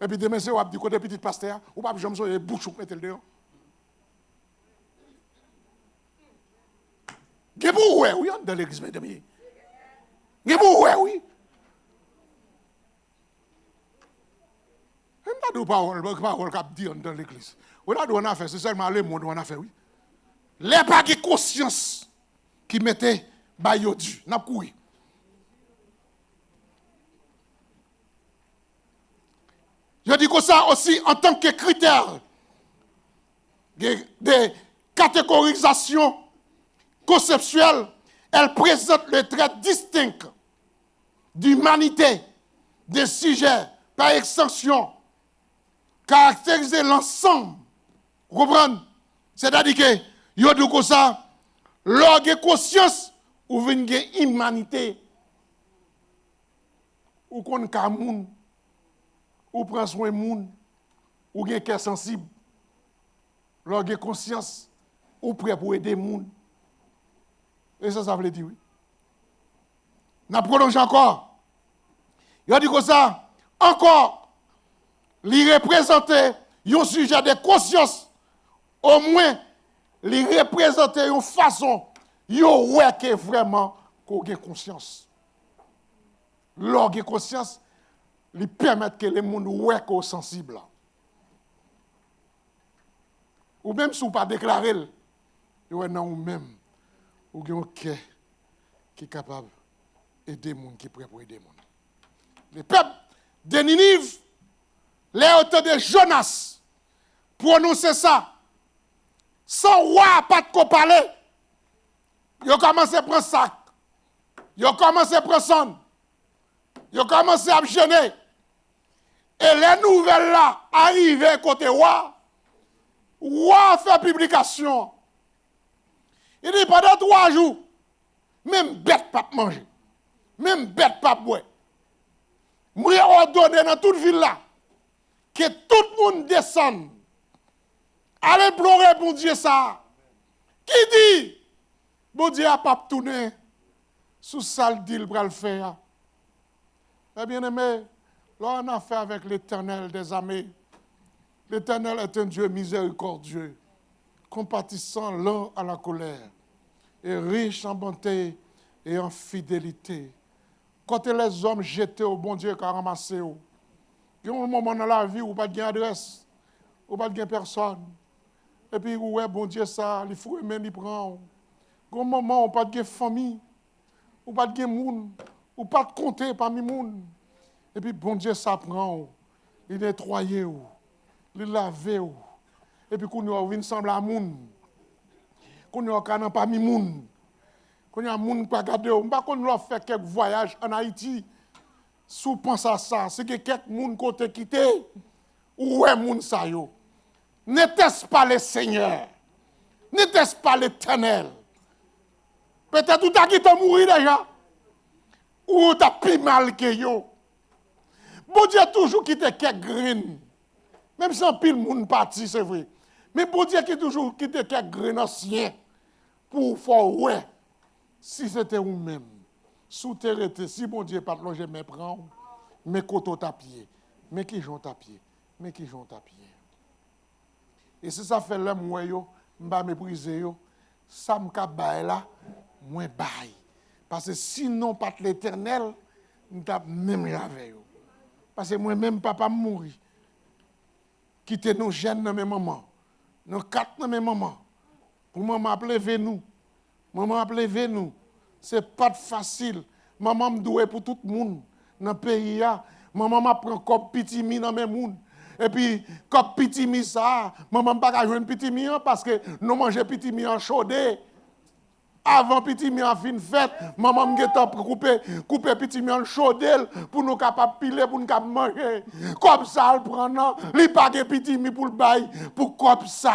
Et puis demain, c'est du côté petit pasteur, ou pas, j'aime ça, il y a bouchou, mettez le dehors. Il y a beaucoup, oui, dans l'église, mesdames. Il y a beaucoup, oui. ou parole qu'a dit dans l'église. On a doit faire, c'est seulement le monde on a fait oui. Les pas de conscience qui mettait bayo Dieu, n'a coué. Je dis que ça aussi en tant que critère de catégorisation conceptuelle, elle présente le trait distinct d'humanité des sujets par extension, caractériser l'ensemble. Vous comprenez? C'est-à-dire que, yo dit comme ça, l'orgue conscience ou une humanité, ou qu'on ka moun, ou prend soin moun, ou gen cœur sensible, l'orgue conscience, ou prêt pour aider moun. Et ça veut dire oui. N'a prolonge encore. Il a dit comme ça, encore, il représente un sujet de conscience, au moins, il représente une façon, il ouais que vraiment qu'on ait conscience. L'orgue conscience, il permet que les gens ouais qu'on sensible. Ou même si vous ne pas déclarer, vous avez même, ou avez un cœur qui est capable d'aider les gens qui est prêt pour aider les gens. Le peuple de Ninive, les auteurs de Jonas, prononcer ça, sans roi, pas de parler, ils ont commencé à prendre sac, ils ont commencé à prendre son, ils ont commencé à gêner. Et les nouvelles là, arrivées côté roi, roi fait publication. Il dit pendant 3 jours, même bête pas manger, même bête pas boire. Moi, ordonné dans toute ville là, que tout le monde descende. Allez pleurer pour Dieu ça. Qui dit, bon Dieu a pas tourné sous ça le dit le bras le faire. Eh bien aimé, là on a fait avec l'Éternel des armées. L'Éternel est un Dieu miséricordieux, compatissant, lent à la colère, et riche en bonté et en fidélité. Quand les hommes jetés au bon Dieu qui a ramassé, il y a un moment dans la vie où pas de adresse, où pas de personne. Et puis, ouais, bon Dieu, ça, il faut aimer, il prend. Il y a un moment où pas de famille, où pas de monde, où pas de compter parmi les gens. Et puis, bon Dieu, ça prend. Il nettoie, il lave. Et puis, quand on vient ensemble à moun, quand on a parmi les gens, quand il y a des gens qui regardent, on va faire quelques voyages en Haïti. Si vous pensez à ça, c'est que quelques gens qui ont quitté, où est les gens? N'était-ce pas le Seigneur? N'était-ce pas l'Éternel? Peut-être que tu as quitté mourir déjà. Ou tu as plus mal que yo. Bon Dieu a toujours quitté quelques graines. Même si un pile monde parti, c'est vrai. Mais bon Dieu a toujours quitté quelques graines anciens. Pour faire ouais. Si c'était vous-même, sous terre, si bon Dieu pas longer, mais prend, mais côté à pied, mais qui joue à pied, mais qui joue à pied. Et si ça fait l'homme, moi, je vais mépriser, ça me casse là, moi, baille. Parce que sinon, pas l'Éternel, je vais même laver. Parce que moi-même, papa mourir. Quitter nos jeunes dans mes mamans, nos 4 dans mes mamans. Pour maman appeler nous. Maman appeler nous. C'est pas facile. Maman me doit pour tout le monde dans le pays. Maman m'a prend comme petit mi dans mes monde. Et puis, comme petit mi ça, maman m'a pas jouer petit mi parce que nous mangeons petit mi en chaudé. Avant petit mi en fin fête, maman m'a couper petit mi en chaudé pour nous capables piler pour nous capables manger. Comme ça, elle prend non, il pas petit mi pour le bail pour comme ça.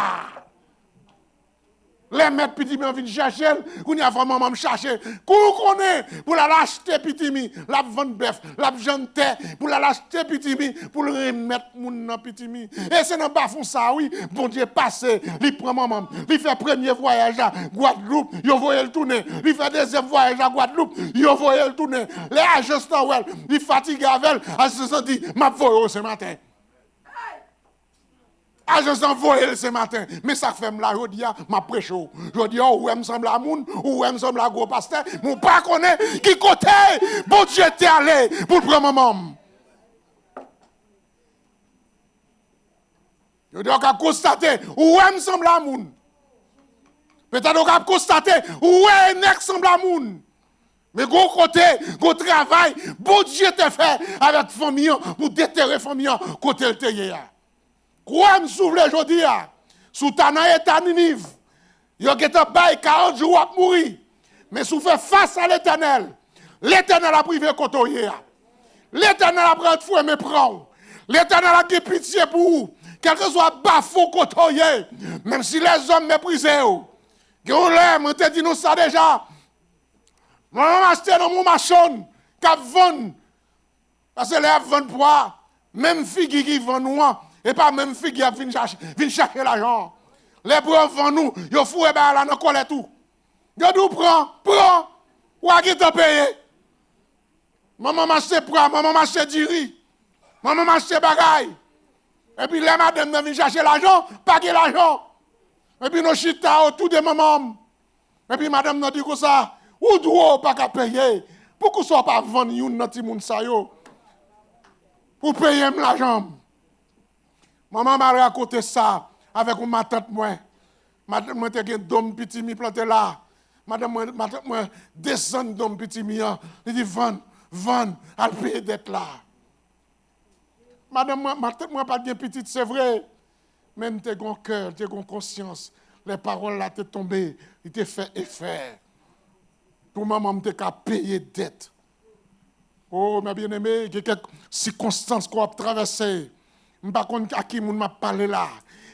Les mettre petit mi en fin chercher, qu'on y a vraiment maman chercher. Qu'on connaît pour la l'acheter petit mi, la vendre bœuf, la vendre terre, pour la l'acheter petit mi, pour le remettre moun dans petit mi. Et c'est dans bas fond ça oui, bon Dieu passé, il prend maman, il fait premier voyage à Guadeloupe, il voyait le tourner, il fait deuxième voyage à Guadeloupe, il voyait le tourner. Les agences là il fatigue avec, à se dit m'a voyé ce matin. Ah, je envoyé ce matin, mais ça fait là, je dis, ma prêche. Je dis, où me semble la moun, où me semble la gros pasteur, mon pas connaît qui côté, bon Dieu t'es allé pour le premier moment. Vous devez constater où est semble à moun. Peut-être vous devez constater où est nek semble à moun. Mais gros côté, gros travail, bon Dieu te fait avec famille pour déterrer famille côté le terre. Quoi me souffle aujourd'hui sous Tana et Taninive. Yo geta bay 40 jours à mourir. Mais sous fait face à l'Éternel. L'Éternel a privé côté. L'Éternel a pris fouet mais prend. L'Éternel a dit pitié pour vous. Quel que soit bafou côté. Même si les hommes méprisent vous. On l'aime, on te dit nous ça déjà. Moi, je acheté dans mon machin, qui vend. Parce que les vendent poids, même filles qui vendent nous, et pas même filles qui viennent chercher l'argent. Les pauvres vendent nous, ils font là, nous collons tout. Ils nous prend, ou à qui t'en paye. Maman m'a acheté poids, maman m'a acheté du riz, maman m'a acheté bagaille. Et puis les madames viennent chercher l'argent, pas que l'argent. Et puis nous chita autour de maman. Et puis madame nous dit comme ça. Ou doit pas qu'à payer. Pourquoi ça pas vendre une petit monde ça yo? Pour payer l'argent. Maman m'a raconté ça avec ma tante moi. Madame moi te gen dom petit mi planté là. Madame moi descend dom petit mi. Il dit vendre, à payer d'être là. Madame ma tante moi pas gen petite c'est vrai. Même te gon cœur, te gon conscience. Les paroles là te tombé, il te fait effet. Pour maman, je suis payer dette. Oh, mes bien-aimés, il y a quelques circonstances qu'on a traversées. Je ne sais pas à qui m'a parlé là.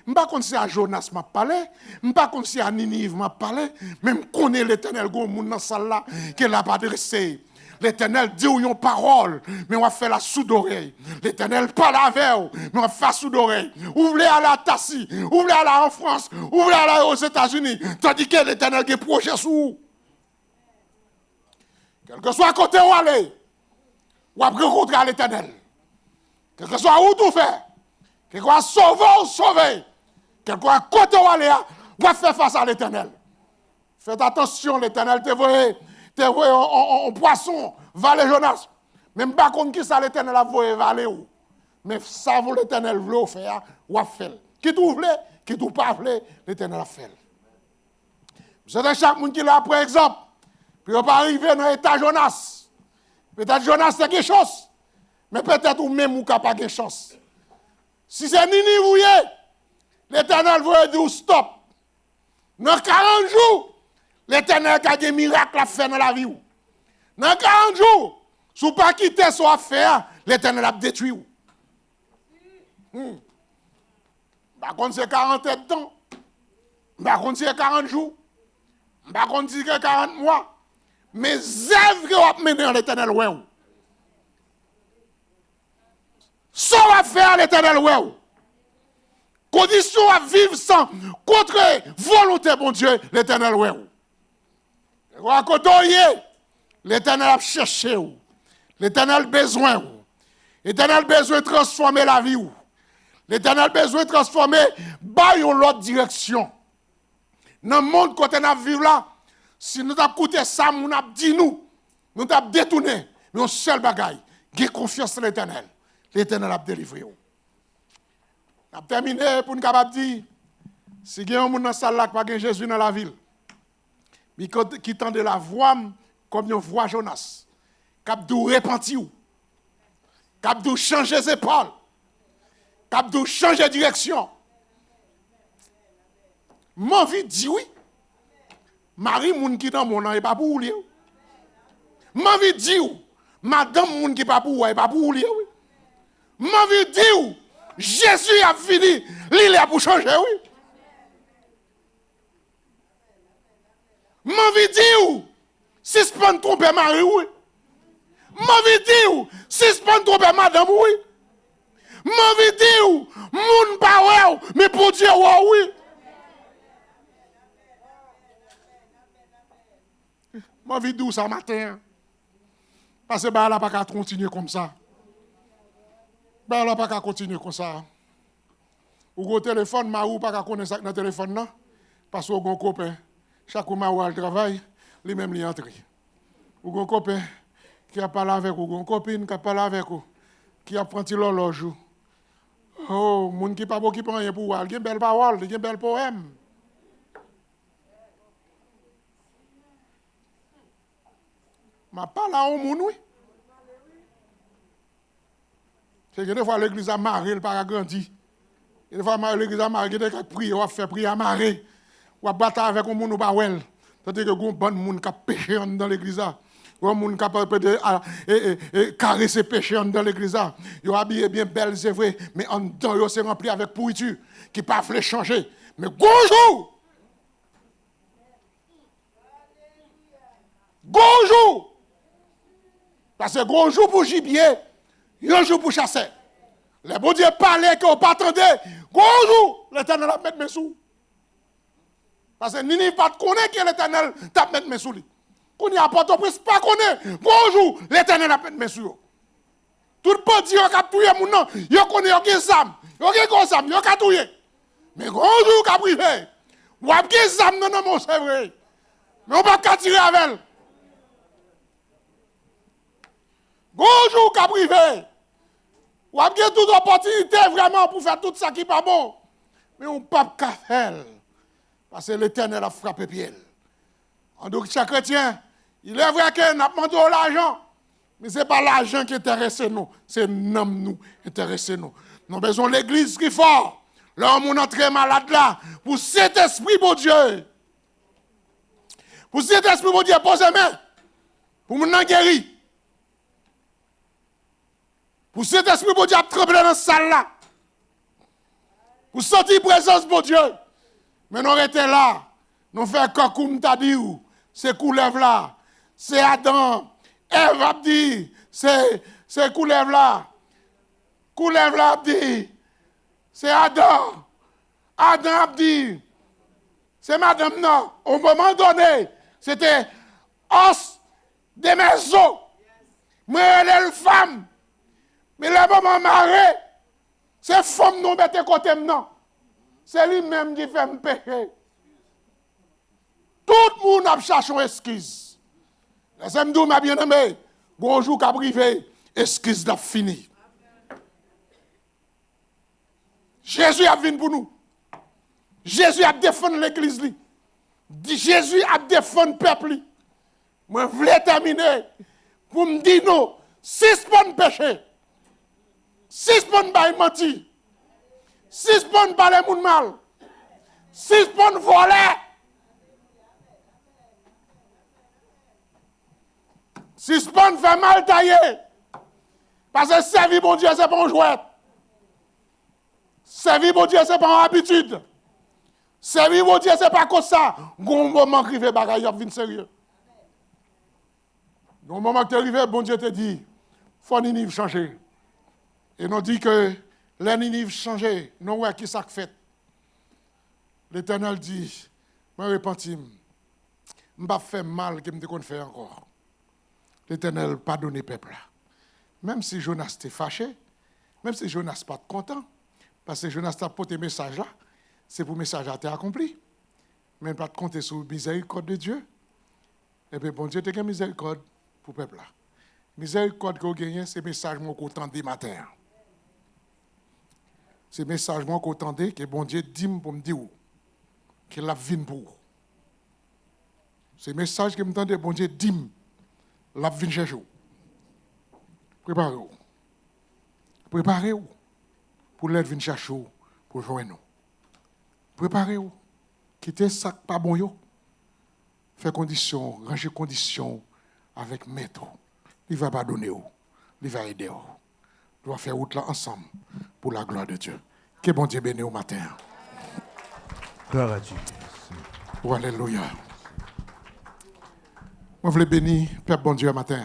Je ne sais pas si à Jonas m'a parlé. Je ne sais pas si à Ninive m'a parlé. Mais je connais l'Éternel, dans la salle là, qu'elle n'a pas adressé. L'Éternel dit une parole, mais on va faire la sous d'oreille. L'Éternel parle avec vous, mais on va faire sous d'oreille. Ouvrez à la Tassie, ouvrez à la en France, ouvrez à la aux États-Unis. Tandis que l'Éternel a un projet sur vous. Quel que soit côté où aller, ou après rencontrer l'Éternel. Quel que soit où tout faire, quel que soit sauver ou sauver, quel que soit côté où aller, ou faire face à l'Éternel. Faites attention, l'Éternel te voyé en poisson, valet Jonas. Même pas contre qui ça l'Éternel a voyé valet ou. Mais ça vaut l'Éternel veut faire, ou a fait. Qui tout voulait, qui tout pas voulait, l'Éternel a fait. C'est chaque monde qui l'a pris exemple. Puis on pas arriver dans l'état Jonas. Peut-être Jonas c'est quelque chose. Mais peut-être ou même ou pas quelque chose. Si c'est Ninive, l'Éternel veut dire stop. Dans 40 jours, l'Éternel a des miracles à faire dans la vie. Dans 40 jours, si vous pas quitter son affaire, l'Éternel a détruit. Par contre, c'est 40 ans. Par contre, c'est 40 jours. Par contre, c'est 40 mois. Mais œuvres que vous avez menées à l'Éternel, ouais. Ça va faire l'Éternel, ouais. Condition à vivre sans, contre volonté, bon Dieu, l'Éternel, ouais. L'Éternel a cherché, l'Éternel a besoin, l'Éternel a besoin de transformer la vie. L'Éternel a besoin de transformer, dans l'autre direction. Dans le monde, quand on a vécu là, si nous avons écouté ça, nous avons dit nous avons détourné. Mais un seul bagaille, j'ai confiance en l'Éternel. L'Éternel a délivré. On a terminé pour nous capable dire, si il y a un monde dans la salle là qui n'a pas Jésus dans la ville, mais qui tend de la voix comme une voix Jonas, qui a dû repentir, qui a dû changer ses épaules, qui a dû changer de direction. Mon vie dit oui. Marie, moun qui dans mon nom, n'est pas pour lui. Ma vie dit, madame, moun qui pas pour lui, n'est pas pour lui. Ma vie dit, Jésus a fini, il est pour changer, oui. Ma vie dit, si je peux tromper Marie, oui. Ma vie dit, si je peux tromper madame, oui. Ma vie dit, moun pas ouais, mais pour Dieu, oui. Ma vie douce ce matin. Parce que elle n'a pas qu'à continuer comme ça. Elle n'a pas qu'à continuer comme ça. Ou au téléphone, ma ou pas qu'à connaître ça dans le téléphone là. Parce que un copain, chaque fois ma ou travail, lui-même lui entre. Ou un copain qui a parlé avec vous, une copine qui a parlé avec vous, qui a pris l'horloge. Oh, moun qui pas beau qui prend rien pour voir, il y a une belle parole, il y a une belle poème. Ma pas là au moun oui. C'est que des fois l'église a marré, il pas grandi. Et des fois l'église a marré, il a prié, on a fait prier à marrer. On a battu avec un moun ou pas well. C'est-à-dire que un bon moun qui a péché dans l'église là. Un moun qui a peut-être caresser péché dans l'église là. Ils habillé bien belle, c'est vrai, mais en dedans, ils sont remplis avec pourriture qui pas voulu changer. Mais bonjour! Bonjour! Parce que gros jour pour gibier, un jour pour chasser. Les bon Dieu parlait que vous pas attendez. Gros jour, l'Éternel va mettre mes sous. Parce que Ninive pas connaît que l'Éternel t'a mettre mes sous. Qu'on y a pas de prince pas connaît. Gros jour, l'Éternel va mettre mes sous. Tout le monde dit qu'il a tué mon nom. Il connaît aucun sam. Il a aucun sam, il a tué. Mais gros jour qu'a privé. Ou a aucun sam non non c'est vrai. Mais on va pas tirer avec elle. Bonjour, qu'a privé. Ou a bien toute opportunité vraiment pour faire tout ça qui n'est pas bon. Mais on ne peut pas faire. Parce que l'Éternel a frappé pied. Donc, chaque chrétien, il est vrai qu'il n'a pas demandé l'argent. Mais ce n'est pas l'argent qui intéresse nous. C'est nous intéresse nous. Nous avons besoin de l'église qui est fort. L'homme est très malade là. Pour cet esprit, bon Dieu. Pour cet esprit, bon Dieu, posez main. Pour nous guérir. Pour cet esprit, bon Dieu, a tremblé dans cette salle là. Pour sentir la présence, bon Dieu. Mais nous arrêtons là. Nous faisons comme tu as dit. C'est couleuvre là. C'est Adam. Ève a dit. C'est couleuvre là. Couleuvre là a dit. C'est Adam. Adam a dit. C'est madame non. Au moment donné, c'était os de mes os. Mais elle est une femme. Mais le moment marré, c'est femme non bête côté non. C'est lui-même qui fait me pécher. Tout le monde a cherché une excuse. Laissez-moi dire, ma bien-aimée, bonjour, qu'a privé, excuse d'à fini. Jésus a venu pour nous. Jésus a défendu l'église. Jésus a défendu le peuple. Moi, je voulais terminer pour me dire non, 6 bonnes péchés. 6 bonnes bails menti. 6 bonnes parler moun mal. 6 bonnes voler. 6 bonnes faire mal tailler. Parce que servir bon Dieu, c'est pas un jouet. Servir bon Dieu, c'est pas une habitude. Servir bon Dieu, c'est pas comme ça. Gon moment qui fait bagaille, il sérieux. Gon moment que tu arrivé, bon Dieu te dit, faut Ninive changer. Et nous dit que les Ninive changer, nous ouais qui ça fait. L'Éternel dit, je me repentis, je ne vais pas faire mal que je ne faire encore. L'Éternel pardonne le peuple. Même si Jonas était fâché, même si Jonas n'est pas content, parce que Jonas a porté le message là, c'est pour le message à être accompli. Mais il ne pas compter sur la miséricorde de Dieu. Et bien, bon Dieu, tu as miséricorde pour le peuple là. Miséricorde que vous gagnez, c'est le message qu'on entendait matin. C'est le message qu'on entendait que bon Dieu dit pour me dire qu'il a vu pour vous. C'est le message que m'entendait bon Dieu dit la vie chercher. Préparez-vous. Préparez-vous pour l'aide venir chercher pour joindre nous. Préparez-vous. Quittez ça pas bon yo. Faites condition, rangez condition avec maître. Il va pardonner vous. Il va aider vous. On doit faire route là ensemble pour la gloire de Dieu. Que bon Dieu bénisse au matin. Gloire à Dieu. Oh, alléluia. Moi, je veux bénir, Père bon Dieu, au matin.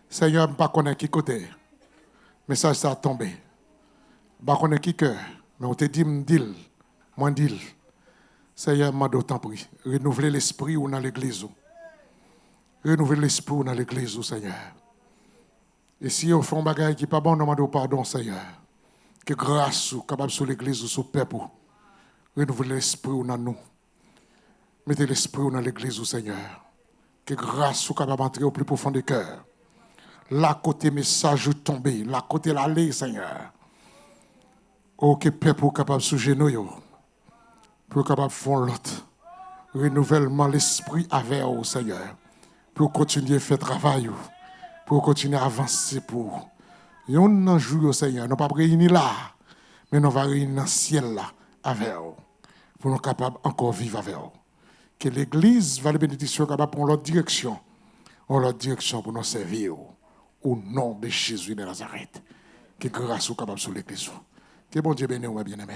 Seigneur, je ne sais pas qui côté. Le message ça a tombé. Je ne sais pas qui cœur. Mais on te dit, moi, dis. Seigneur, je d'autant prie. Renouveler l'esprit ou dans l'église. Renouveler l'esprit ou dans l'église, Seigneur. Et si on fait un bagage qui n'est pas bon, on demande pardon, Seigneur. Que grâce soit capable sur l'église ou sur le peuple. Renouveler l'esprit ou dans nous. Mettez l'esprit ou dans l'église, Seigneur. Que grâce soit capable d'entrer au plus profond du cœur. Là, côté message tombé, là, côté l'aller, Seigneur. Oh, que peuple capable de sous genoux, pour capable de faire l'autre. Renouvellement l'esprit avec au Seigneur. Pour continuer à faire travail, pour continuer à avancer pour. Et on en joue au Seigneur. Nous ne pas réunir là, mais nous va réunir dans le ciel là, avec vous. Pour nous capables encore vivre avec vous. Que l'Église va les bénédictions capable pour l'autre direction. En l'autre direction pour nous servir. Au nom de Jésus de Nazareth. Que grâce soit capable sur l'Église. Que bon Dieu bénisse, bien-aimé.